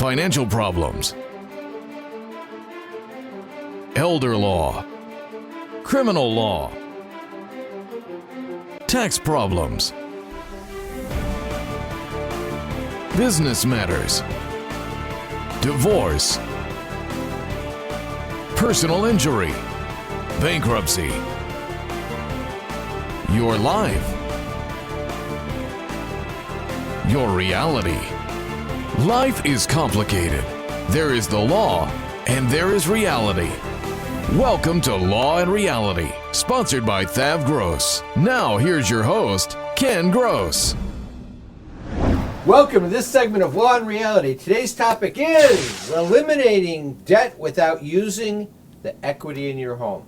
financial problems, elder law, criminal law, tax problems, business matters, divorce, personal injury, bankruptcy, your life, your reality. Life is complicated. There is the law and there is reality. Welcome to Law and Reality, sponsored by THAV GROSS. Now here's your host, Ken Gross. Welcome to this segment of Law and Reality. Today's topic is eliminating debt without using the equity in your home.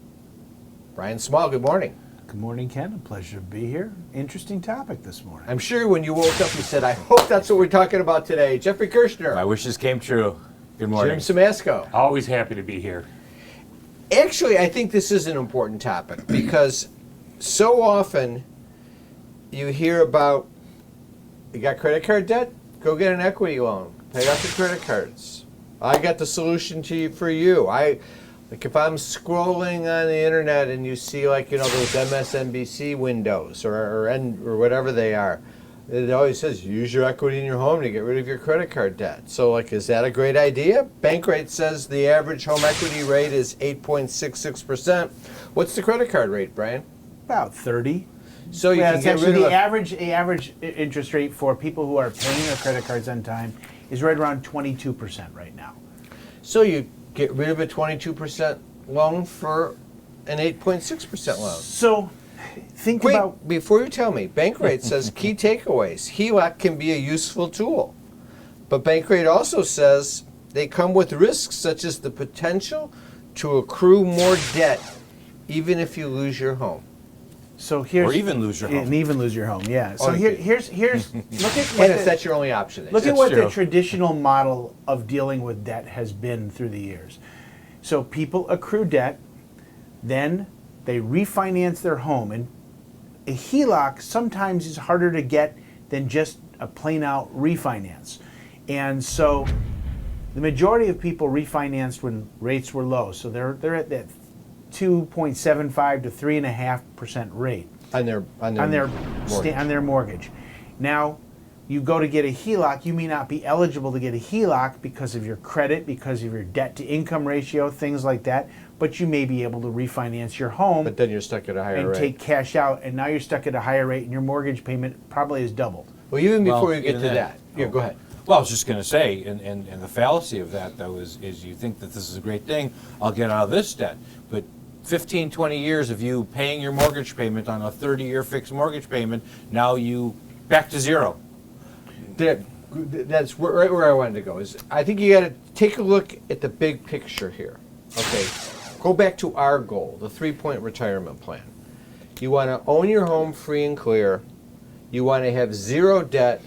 Brian Small, good morning. Good morning, Ken. A pleasure to be here. Interesting topic this morning. I'm sure when you woke up you said, I hope that's what we're talking about today. Jeffrey Kirshner. My wishes came true. Good morning. Jim Samasco. Always happy to be here. Actually, I think this is an important topic because so often you hear about, you got credit card debt? Go get an equity loan. Pay off your credit cards. I got the solution for you. Like if I'm scrolling on the internet and you see those MSNBC windows or whatever they are, it always says use your equity in your home to get rid of your credit card debt. So is that a great idea? Bankrate says the average home equity rate is 8.66%. What's the credit card rate, Brian? About 30. So you can it's get actually rid of the average interest rate for people who are paying their credit cards on time is right around 22% right now. So you get rid of a 22% loan for an 8.6% loan. So think about... Before you tell me, Bankrate says key takeaways. HELOC can be a useful tool. But Bankrate also says they come with risks such as the potential to accrue more debt even if you lose your home. So here's... Or even lose your home. And even lose your home, yeah. So Oh, here's look at And if that's your only option. Look at That's what true. the traditional model of dealing with debt has been through the years. So people accrue debt, then they refinance their home. And a HELOC sometimes is harder to get than just a plain out refinance. And so the majority of people refinanced when rates were low. So they're at that 2.75 to 3.5% rate On their mortgage. Now, you go to get a HELOC, you may not be eligible to get a HELOC because of your credit, because of your debt to income ratio, things like that, but you may be able to refinance your home. But then you're stuck at a higher and rate. take cash out, and now you're stuck at a higher rate, and your mortgage payment probably is doubled. Well, even before Well, you get to even that. Yeah, go ahead. Well, I was just going to say, and the fallacy of that, though, is you think that this is a great thing. I'll get out of this debt. But 15, 20 years of you paying your mortgage payment on a 30-year fixed mortgage payment, now you back to zero. That's right where I wanted to go. Is I think you got to take a look at the big picture here. Okay, go back to our goal, the 3-point retirement plan. You want to own your home free and clear. You want to have zero debt,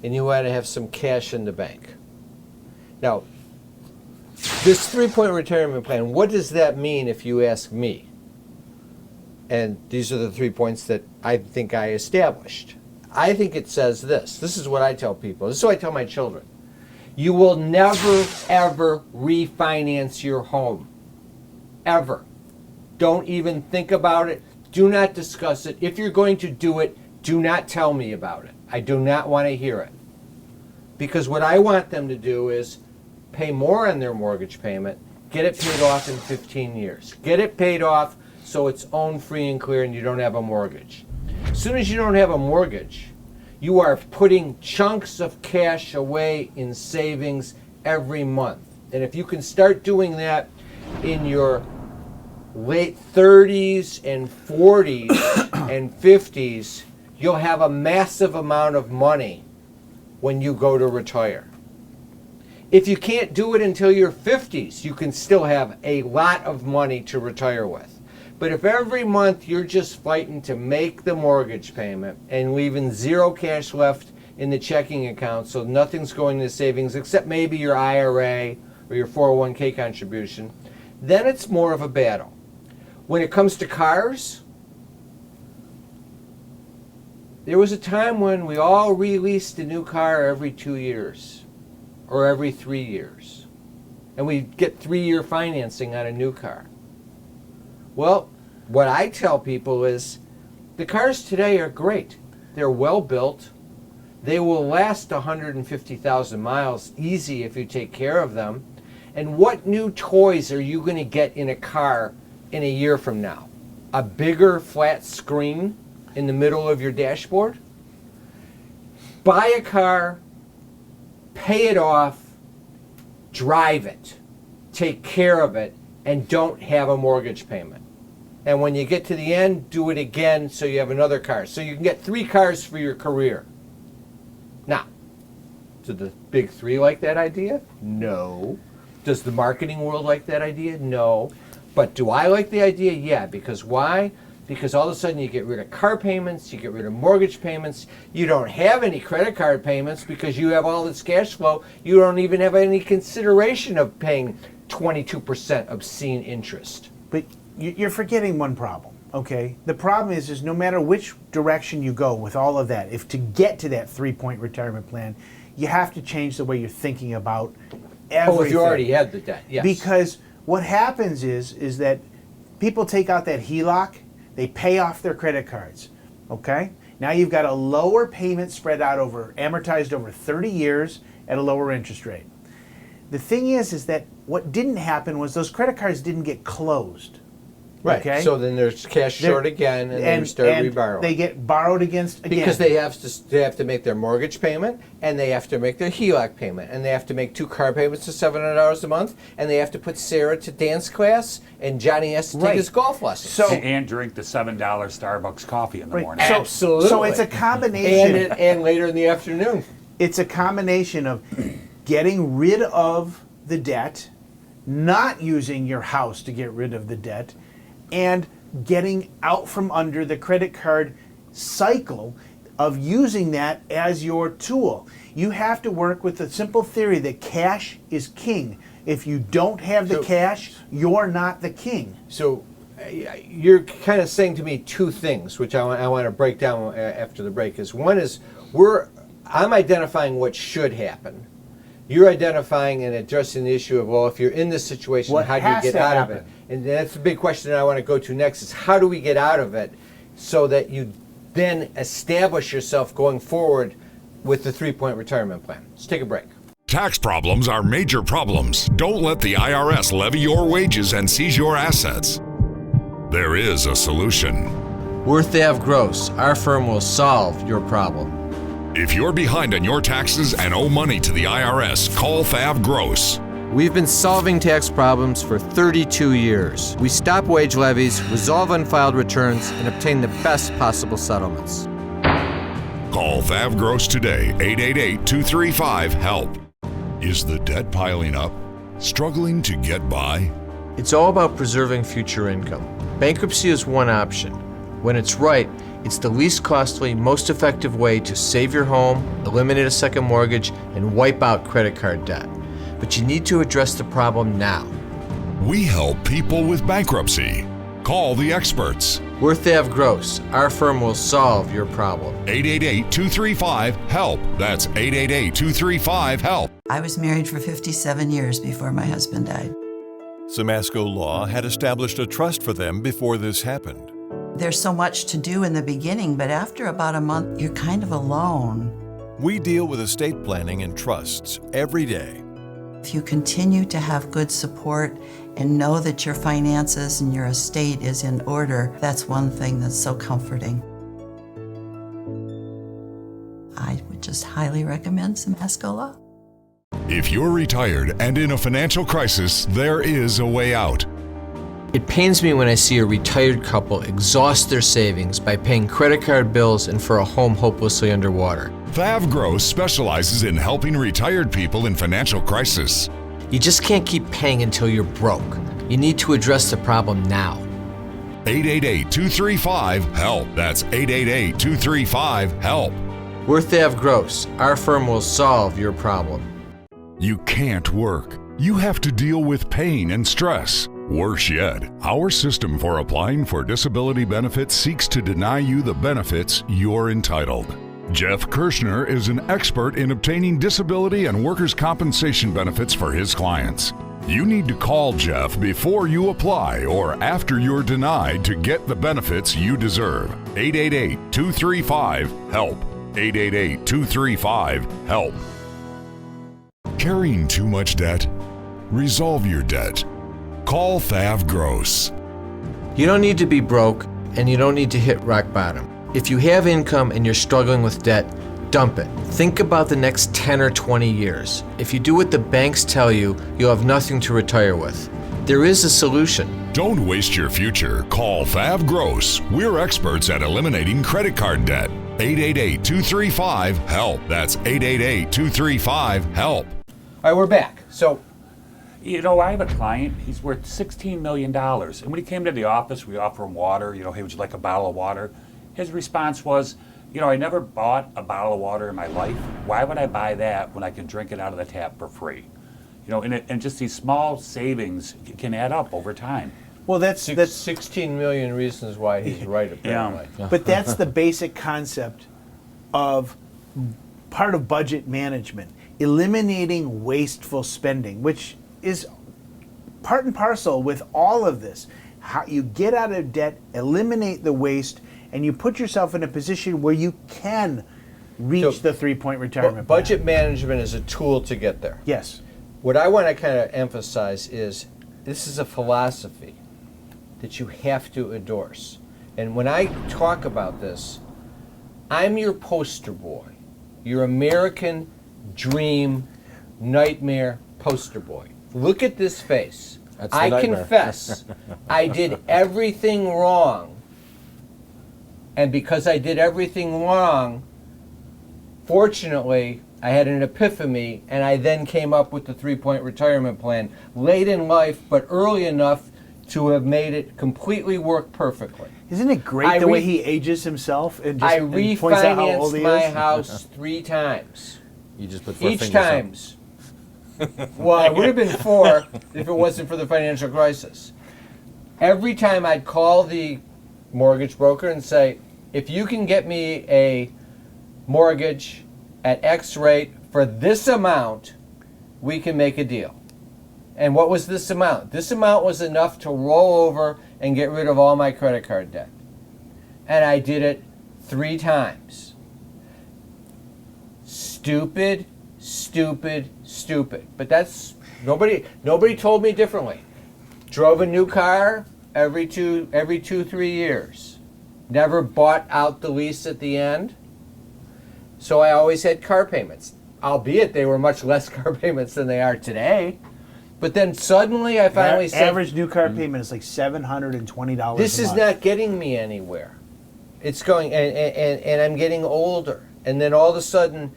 and you want to have some cash in the bank. Now, this 3-point retirement plan, what does that mean if you ask me? And these are the 3 points that I think I established. I think it says this. This is what I tell people. This is what I tell my children. You will never, ever refinance your home. Ever. Don't even think about it. Do not discuss it. If you're going to do it, do not tell me about it. I do not want to hear it. Because what I want them to do is pay more on their mortgage payment, get it paid off in 15 years. Get it paid off so it's owned free and clear and you don't have a mortgage. As soon as you don't have a mortgage, you are putting chunks of cash away in savings every month. And if you can start doing that in your late 30s and 40s and 50s, you'll have a massive amount of money when you go to retire. If you can't do it until your 50s, you can still have a lot of money to retire with. But if every month you're just fighting to make the mortgage payment and leaving zero cash left in the checking account, so nothing's going to savings except maybe your IRA or your 401k contribution, then it's more of a battle. When it comes to cars, there was a time when we all released a new car every 2 years or every 3 years. And we get 3-year financing on a new car. Well, what I tell people is the cars today are great. They're well built. They will last 150,000 miles easy if you take care of them. And what new toys are you going to get in a car in a year from now? A bigger flat screen in the middle of your dashboard? Buy a car, pay it off, drive it, take care of it, and don't have a mortgage payment. And when you get to the end, do it again so you have another car. So you can get 3 cars for your career. Now, do the big 3 like that idea? No. Does the marketing world like that idea? No. But do I like the idea? Yeah. Because why? Because all of a sudden you get rid of car payments, you get rid of mortgage payments, you don't have any credit card payments because you have all this cash flow. You don't even have any consideration of paying 22% obscene interest. But you're forgetting one problem, okay? The problem is no matter which direction you go with all of that, if to get to that 3-point retirement plan, you have to change the way you're thinking about everything. Oh, if you already had the debt, yes. Because what happens is that people take out that HELOC, they pay off their credit cards, okay? Now you've got a lower payment spread out amortized over 30 years at a lower interest rate. The thing is that what didn't happen was those credit cards didn't get closed. Right. Okay? So then there's cash short again, and they start reborrowing. They get borrowed against again. Because they have to make their mortgage payment, and they have to make their HELOC payment, and they have to make 2 car payments of $700 a month, and they have to put Sarah to dance class, and Johnny has to take his golf lessons. So and drink the $7 Starbucks coffee in the morning. So, absolutely. So it's a combination. And later in the afternoon. It's a combination of getting rid of the debt, not using your house to get rid of the debt, and getting out from under the credit card cycle of using that as your tool. You have to work with the simple theory that cash is king. If you don't have the cash, you're not the king. So you're kind of saying to me 2 things, which I want to break down after the break. One is I'm identifying what should happen. You're identifying and addressing the issue of, well, if you're in this situation, how do you get out of it? And that's the big question I want to go to next is how do we get out of it so that you then establish yourself going forward with the 3-point retirement plan? Let's take a break. Tax problems are major problems. Don't let the IRS levy your wages and seize your assets. There is a solution. We're THAV Gross. Our firm will solve your problem. If you're behind on your taxes and owe money to the IRS, call THAV Gross. We've been solving tax problems for 32 years. We stop wage levies, resolve unfiled returns, and obtain the best possible settlements. Call THAV Gross today, 888-235-HELP. Is the debt piling up? Struggling to get by? It's all about preserving future income. Bankruptcy is one option. When it's right, it's the least costly, most effective way to save your home, eliminate a second mortgage, and wipe out credit card debt. But you need to address the problem now. We help people with bankruptcy. Call the experts. We're THAV Gross. Our firm will solve your problem. 888-235-HELP. That's 888-235-HELP. I was married for 57 years before my husband died. Simasco Law had established a trust for them before this happened. There's so much to do in the beginning, but after about a month, you're kind of alone. We deal with estate planning and trusts every day. If you continue to have good support and know that your finances and your estate is in order, that's one thing that's so comforting. I would just highly recommend Simasco Law. If you're retired and in a financial crisis, there is a way out. It pains me when I see a retired couple exhaust their savings by paying credit card bills and for a home hopelessly underwater. THAV Gross specializes in helping retired people in financial crisis. You just can't keep paying until you're broke. You need to address the problem now. 888-235-HELP. That's 888-235-HELP. We're THAV Gross. Our firm will solve your problem. You can't work. You have to deal with pain and stress. Worse yet, our system for applying for disability benefits seeks to deny you the benefits you're entitled. Jeff Kirschner is an expert in obtaining disability and workers' compensation benefits for his clients. You need to call Jeff before you apply or after you're denied to get the benefits you deserve. 888-235-HELP. 888-235-HELP. Carrying too much debt? Resolve your debt. Call THAV GROSS. You don't need to be broke, and you don't need to hit rock bottom. If you have income and you're struggling with debt, dump it. Think about the next 10 or 20 years. If you do what the banks tell you, you'll have nothing to retire with. There is a solution. Don't waste your future. Call THAV GROSS. We're experts at eliminating credit card debt. 888-235-HELP. That's 888-235-HELP. All right, we're back. So, You know, I have a client, he's worth $16 million. And when he came to the office, we offer him water. You know, hey, would you like a bottle of water? His response was, you know, I never bought a bottle of water in my life. Why would I buy that when I can drink it out of the tap for free? You know, and just these small savings can add up over time. Well, that's 16 million reasons why he's right, apparently. but that's the basic concept of part of budget management, eliminating wasteful spending, which is part and parcel with all of this. How you get out of debt, eliminate the waste, and you put yourself in a position where you can reach the 3-point retirement plan. Budget management is a tool to get there. Yes. What I want to kind of emphasize is this is a philosophy that you have to endorse. And when I talk about this, I'm your poster boy, your American dream nightmare poster boy. Look at this face. That's the I nightmare. confess I did everything wrong. And because I did everything wrong, fortunately, I had an epiphany, and I then came up with the 3-point retirement plan late in life, but early enough to have made it completely work perfectly. Isn't it great the way he ages himself and just I and points out how old refinanced he my is? house 3 times. You just put 4 Each fingers up. times. Well, it would have been 4 if it wasn't for the financial crisis. Every time I'd call the mortgage broker and say, if you can get me a mortgage at X rate for this amount, we can make a deal. And what was this amount? This amount was enough to roll over and get rid of all my credit card debt. And I did it 3 times. Stupid, stupid, stupid. But that's nobody told me differently. Drove a new car every 2-3 years. Never bought out the lease at the end. So I always had car payments, albeit they were much less car payments than they are today. But then suddenly I finally said, average new car payment is like $720 this a is month. not getting me anywhere. It's going, and I'm getting older. And then all of a sudden,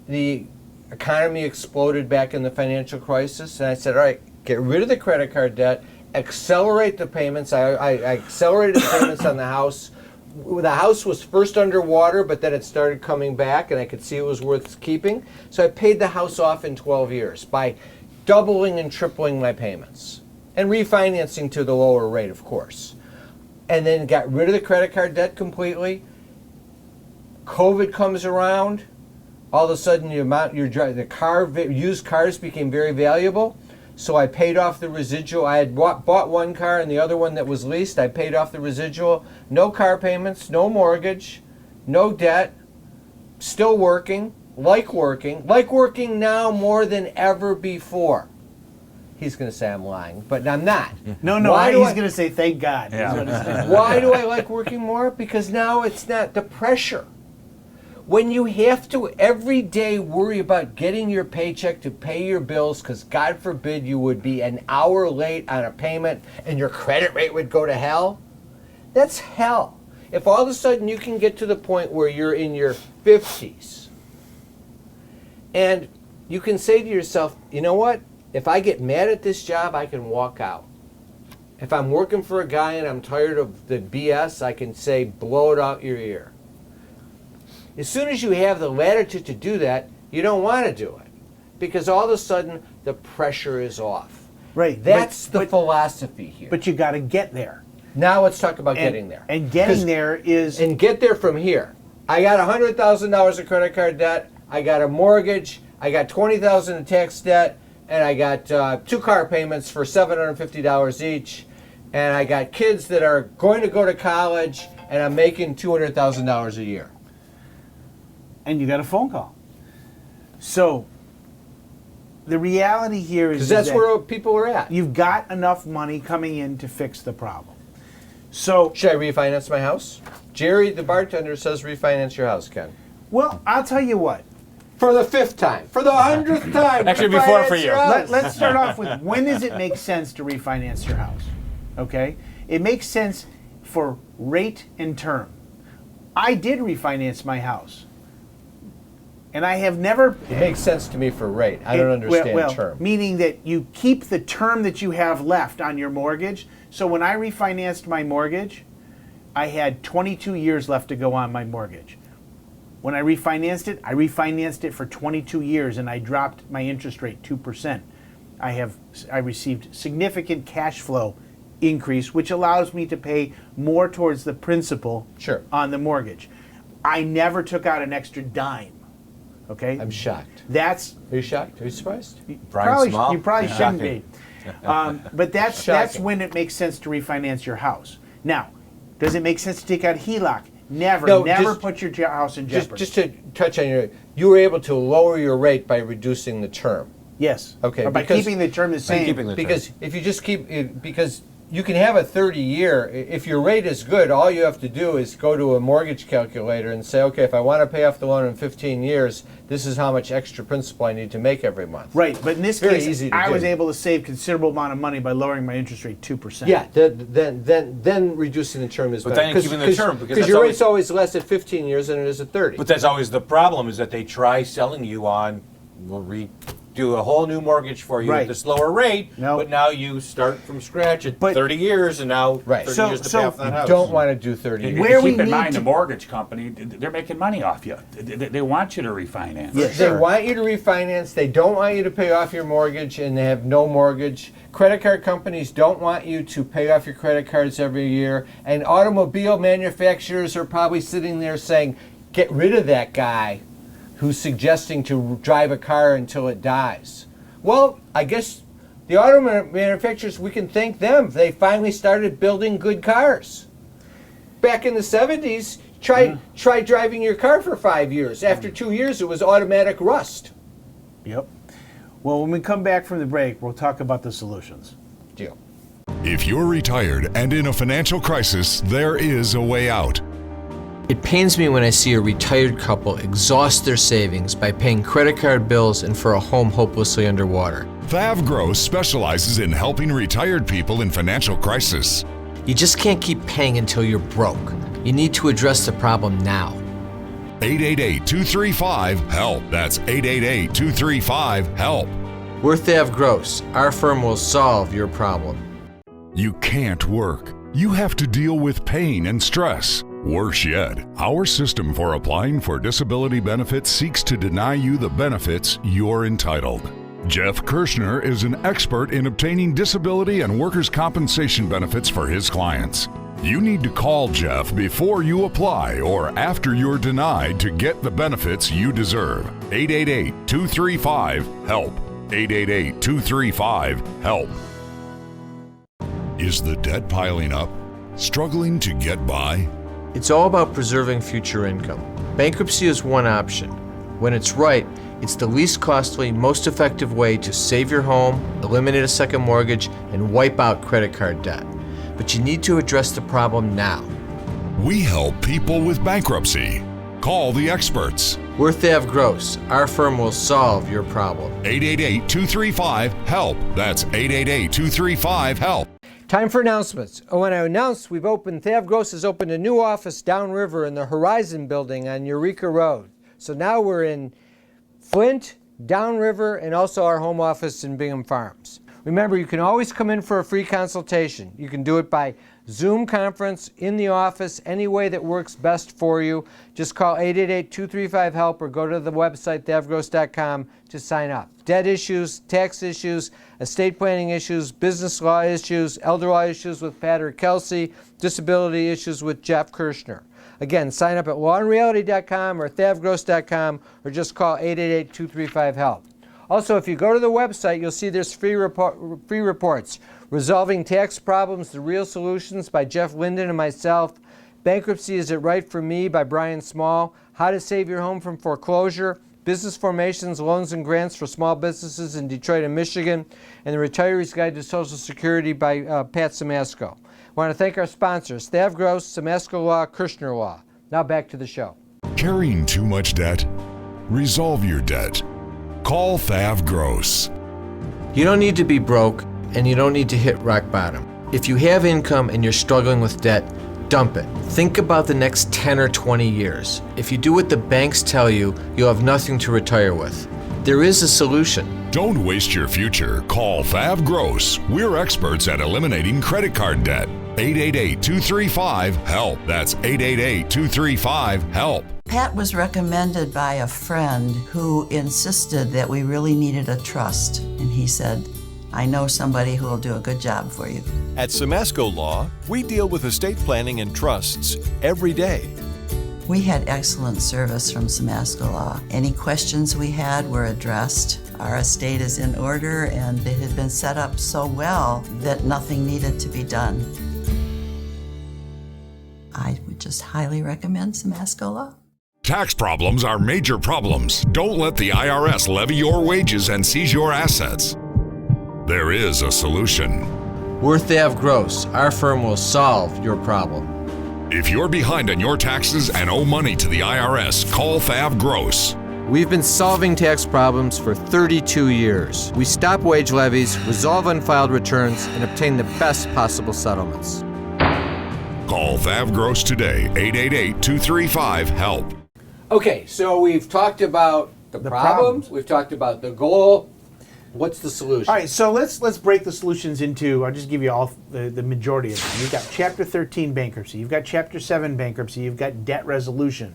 the economy exploded back in the financial crisis. And I said, all right, get rid of the credit card debt, accelerate the payments. I accelerated the payments on the house. The house was first underwater, but then it started coming back, and I could see it was worth keeping. So I paid the house off in 12 years by doubling and tripling my payments and refinancing to the lower rate, of course. And then got rid of the credit card debt completely. COVID comes around. All of a sudden, used cars became very valuable. So I paid off the residual. I had bought one car and the other one that was leased. I paid off the residual. No car payments, no mortgage, no debt. Still working, like working now more than ever before. He's going to say I'm lying, but I'm not. No, he's going to say thank God. Yeah. Why do I like working more? Because now it's not the pressure. When you have to every day worry about getting your paycheck to pay your bills, because God forbid you would be an hour late on a payment and your credit rate would go to hell, that's hell. If all of a sudden you can get to the point where you're in your 50s and you can say to yourself, you know what? If I get mad at this job, I can walk out. If I'm working for a guy and I'm tired of the BS, I can say, blow it out your ear. As soon as you have the latitude to do that, you don't want to do it because all of a sudden the pressure is off. Right. That's the philosophy here. But you got to get there. Now let's talk about getting there. And getting there is... And get there from here. I got $100,000 of credit card debt. I got a mortgage. I got $20,000 in tax debt, and I got 2 car payments for $750 each. And I got kids that are going to go to college, and I'm making $200,000 a year. And you got a phone call. So the reality here is Because that's that where people are at. you've got enough money coming in to fix the problem. So, Should I refinance my house? Jerry, the bartender, says refinance your house, Ken. well, I'll tell you what. For the 5th time. For the 100th time. Actually, before refinance for you. your house. Let's start off with, when does it make sense to refinance your house? Okay? It makes sense for rate and term. I did refinance my house. And I have never... It makes sense to me for rate. I don't understand term. Meaning that you keep the term that you have left on your mortgage. So when I refinanced my mortgage, I had 22 years left to go on my mortgage. When I refinanced it for 22 years, and I dropped my interest rate 2%. I received significant cash flow increase, which allows me to pay more towards the principal Sure. on the mortgage. I never took out an extra dime. Okay? I'm shocked. That's Are you shocked? Are you surprised? Brian Small? you probably shouldn't Shocking. be. But that's Shocking. when it makes sense to refinance your house. Now, does it make sense to take out HELOC? Never. No, Never just- put your house in jeopardy. Just to touch on you were able to lower your rate by reducing the term. yes. Okay, Or by because- keeping the term the same. keeping the- Because if you just because you can have a 30-year, if your rate is good, all you have to do is go to a mortgage calculator and say, okay, if I want to pay off the loan in 15 years, this is how much extra principal I need to make every month. Right, but in this Very case, easy to I do. was able to save considerable amount of money by lowering my interest rate 2%. Yeah, then reducing the term is But better. then keeping the term, because that's your always- rate's always less at 15 years than it is at 30. But that's always the problem, is that they try selling you on, we'll do a whole new mortgage for you Right. at this lower rate, No. but now you start from scratch at But- 30 years, and now Right. 30 So- years to so pay off that house. Don't want to do 30 years. Where we keep in need mind, to- the mortgage company, they're making money off you. They want you to refinance. Yes. They want you to refinance. They don't want you to pay off your mortgage, and they have no mortgage. Credit card companies don't want you to pay off your credit cards every year. And automobile manufacturers are probably sitting there saying, get rid of that guy who's suggesting to drive a car until it dies. Well, I guess the auto manufacturers, we can thank them. They finally started building good cars. Back in the 70s, try driving your car for 5 years. After 2 years, it was automatic rust. Yep. Well, when we come back from the break, we'll talk about the solutions. Deal. If you're retired and in a financial crisis, there is a way out. It pains me when I see a retired couple exhaust their savings by paying credit card bills and for a home hopelessly underwater. THAV GROSS specializes in helping retired people in financial crisis. You just can't keep paying until you're broke. You need to address the problem now. 888-235-HELP. That's 888-235-HELP. We're THAV Gross. Our firm will solve your problem. You can't work. You have to deal with pain and stress. Worse yet, our system for applying for disability benefits seeks to deny you the benefits you're entitled. Jeff Kirschner is an expert in obtaining disability and workers' compensation benefits for his clients. You need to call Jeff before you apply or after you're denied to get the benefits you deserve. 888-235-HELP. 888-235-HELP. Is the debt piling up? Struggling to get by? It's all about preserving future income. Bankruptcy is one option. When it's right, it's the least costly, most effective way to save your home, eliminate a second mortgage, and wipe out credit card debt. But you need to address the problem now. We help people with bankruptcy. Call the experts. We're THAV Gross. Our firm will solve your problem. 888-235-HELP. That's 888-235-HELP. Time for announcements. Oh, and I announced THAV Gross has opened a new office downriver in the Horizon building on Eureka Road. So now we're in Flint, downriver, and also our home office in Bingham Farms. Remember, you can always come in for a free consultation. You can do it by Zoom conference, in the office, any way that works best for you. Just call 888-235-HELP or go to the website, thavgross.com, to sign up. Debt issues, tax issues, estate planning issues, business law issues, elder law issues with Pat or Kelsey, disability issues with Jeff Kirschner. Again, sign up at lawandreality.com or thavgross.com or just call 888-235-HELP. Also, if you go to the website, you'll see there's free reports. Resolving Tax Problems, The Real Solutions by Jeff Linden and myself. Bankruptcy, Is It Right for Me by Brian Small. How to Save Your Home from Foreclosure. Business Formations, Loans and Grants for Small Businesses in Detroit and Michigan. And The Retiree's Guide to Social Security by Pat Simasko. I want to thank our sponsors, THAV Gross, Simasko Law, Kirshner Law. Now back to the show. Carrying too much debt? Resolve your debt. Call THAV Gross. You don't need to be broke, and you don't need to hit rock bottom. If you have income and you're struggling with debt, dump it. Think about the next 10 or 20 years. If you do what the banks tell you, you'll have nothing to retire with. There is a solution. Don't waste your future. Call THAV Gross. We're experts at eliminating credit card debt. 888-235-HELP. That's 888-235-HELP. Pat was recommended by a friend who insisted that we really needed a trust. And he said, I know somebody who will do a good job for you. At Simasko Law, we deal with estate planning and trusts every day. We had excellent service from Simasko Law. Any questions we had were addressed. Our estate is in order and it had been set up so well that nothing needed to be done. I would just highly recommend Simasko Law. Tax problems are major problems. Don't let the IRS levy your wages and seize your assets. There is a solution. We're THAV Gross. Our firm will solve your problem. If you're behind on your taxes and owe money to the IRS, call THAV Gross. We've been solving tax problems for 32 years. We stop wage levies, resolve unfiled returns, and obtain the best possible settlements. Call THAV Gross today, 888-235-HELP. Okay, so we've talked about the problems, we've talked about the goal. What's the solution? All right, so let's break the solutions into, I'll just give you all the majority of them. You've got Chapter 13 bankruptcy, you've got Chapter 7 bankruptcy, you've got debt resolution,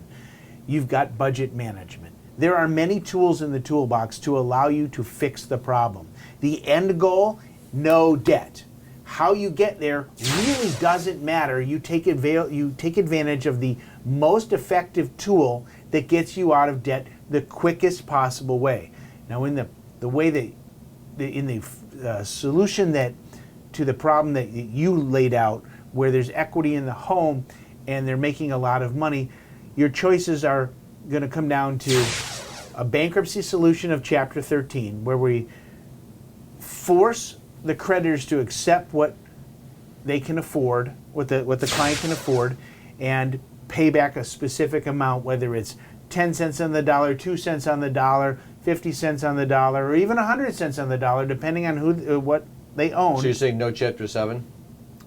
you've got budget management. There are many tools in the toolbox to allow you to fix the problem. The end goal, no debt. How you get there really doesn't matter. You take advantage of the most effective tool that gets you out of debt the quickest possible way. Now, in the way that in the solution that to the problem that you laid out, where there's equity in the home and they're making a lot of money, your choices are going to come down to a bankruptcy solution of Chapter 13, where we force the creditors to accept what they can afford, what the client can afford, and pay back a specific amount, whether it's 10 cents on the dollar, 2 cents on the dollar, 50 cents on the dollar, or even 100 cents on the dollar, depending on what they own. So you're saying no Chapter 7?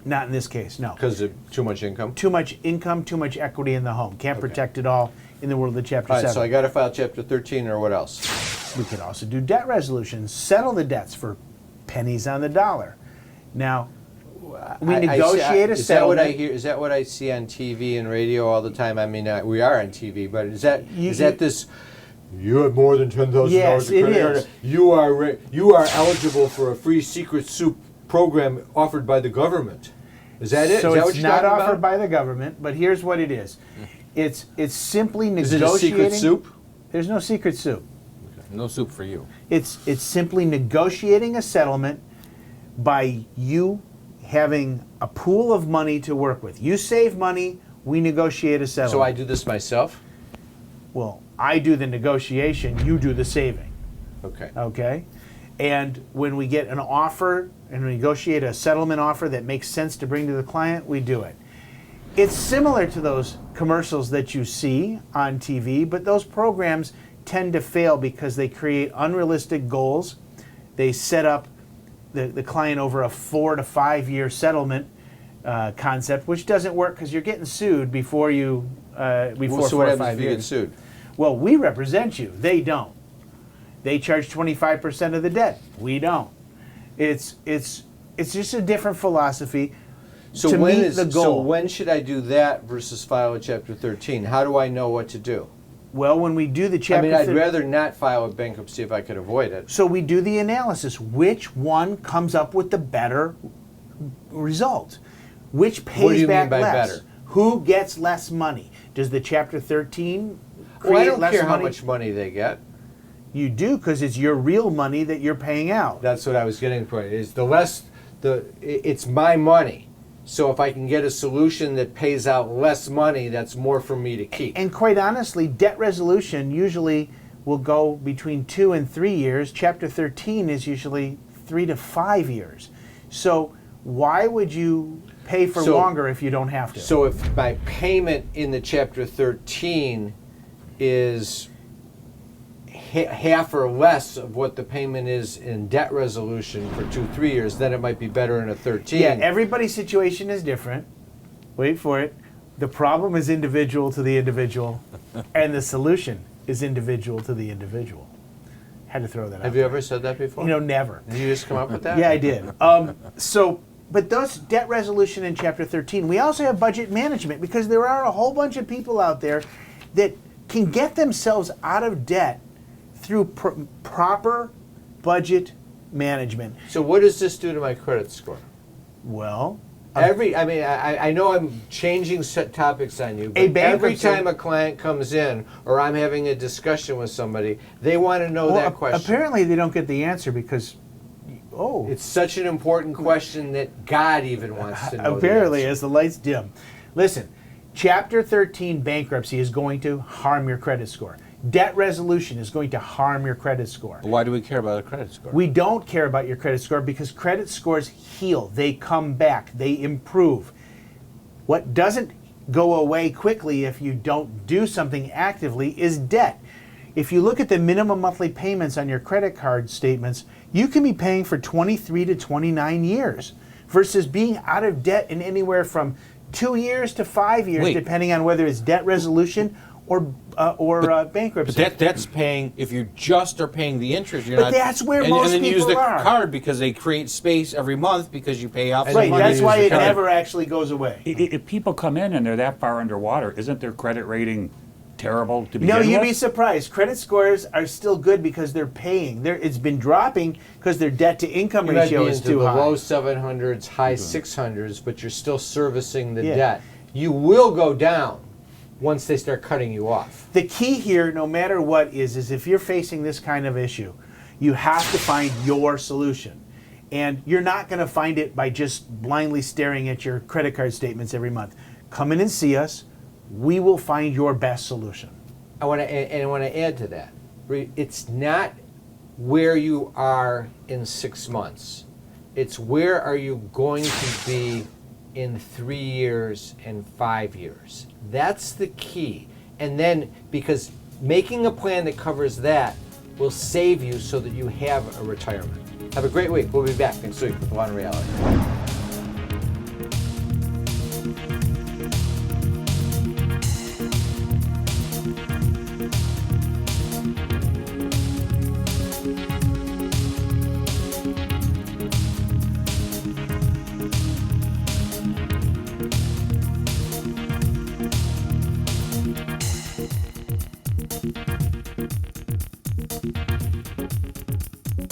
Not in this case, no. Because of too much income? Too much income, too much equity in the home. Can't protect it all in the world of Chapter 7. All right, so I got to file Chapter 13, or what else? We could also do debt resolution, settle the debts for pennies on the dollar. Now, we negotiate a settlement. Is that what I hear? Is that what I see on TV and radio all the time? I mean, we are on TV, but is that this? You have more than $10,000. Yes, it is. You are eligible for a free secret soup program offered by the government. Is that it? So is that it's not offered by the government, but here's what it is. It's simply negotiating. Is it a secret soup? There's no secret soup. No soup for you. It's simply negotiating a settlement by you having a pool of money to work with. You save money, we negotiate a settlement. So I do this myself? Well, I do the negotiation, you do the saving. Okay. Okay? And when we get an offer and negotiate a settlement offer that makes sense to bring to the client, we do it. It's similar to those commercials that you see on TV, but those programs tend to fail because they create unrealistic goals. They set up the client over a 4 to 5 year settlement concept, which doesn't work because you're getting sued before you before so 4 what or 5 happens if you years. get sued? Well, we represent you. They don't. They charge 25% of the debt. We don't. It's just a different philosophy to meet the goal. So when should I do that versus file a Chapter 13? How do I know what to do? Well, when we do the Chapter I'd rather not file a bankruptcy if I could avoid it. So we do the analysis. Which one comes up with the better result? Which pays What do you back mean by less? better? Who gets less money? Does the Chapter 13 Well, I create don't less care how money? much money they get. You do, because it's your real money that you're paying out. That's what I was getting for. Is it's my money. So if I can get a solution that pays out less money, that's more for me to keep. And quite honestly, debt resolution usually will go between 2 and 3 years. Chapter 13 is usually 3 to 5 years. So why would you pay for longer if you don't have to? So if my payment in the Chapter 13 is half or less of what the payment is in debt resolution for 2-3 years, then it might be better in a 13. Yeah, everybody's situation is different. Wait for it. The problem is individual to the individual, and the solution is individual to the individual. Had to throw that out. Have you ever said that before? Never. Did you just come up with that? Yeah, I did. But those debt resolution in Chapter 13, we also have budget management, because there are a whole bunch of people out there that can get themselves out of debt through proper budget management. So what does this do to my credit score? Well, I know I'm changing set topics on you, but every time a client comes in or I'm having a discussion with somebody, they want to know that question. Apparently they don't get the answer because, it's such an important question that God even wants to know. Apparently, the answer. as the lights dim. Listen, Chapter 13 bankruptcy is going to harm your credit score. Debt resolution is going to harm your credit score. Why do we care about a credit score? We don't care about your credit score because credit scores heal. They come back. They improve. What doesn't go away quickly if you don't do something actively is debt. If you look at the minimum monthly payments on your credit card statements, you can be paying for 23 to 29 years versus being out of debt in anywhere from 2 years to 5 years, depending on whether it's debt resolution or bankruptcy. But that's paying, if you just are paying the interest, you're But not. that's where and, most and then you use people the are. card because they create space every month because you pay off. Right, some money that's to why use it the card. never actually goes away. If people come in and they're that far underwater, isn't their credit rating terrible to begin No, with? you'd be surprised. Credit scores are still good because they're paying. It's been dropping because their debt-to-income You might ratio be is into too the high. low 700s, high 600s, but you're still servicing the Yeah. debt. You will go down once they start cutting you off. The key here, no matter what, is if you're facing this kind of issue, you have to find your solution. And you're not going to find it by just blindly staring at your credit card statements every month. Come in and see us. We will find your best solution. I want to add to that. It's not where you are in 6 months. It's where are you going to be in 3 years and 5 years. That's the key. And then, because making a plan that covers that will save you so that you have a retirement. Have a great week. We'll be back next week with Law and Reality.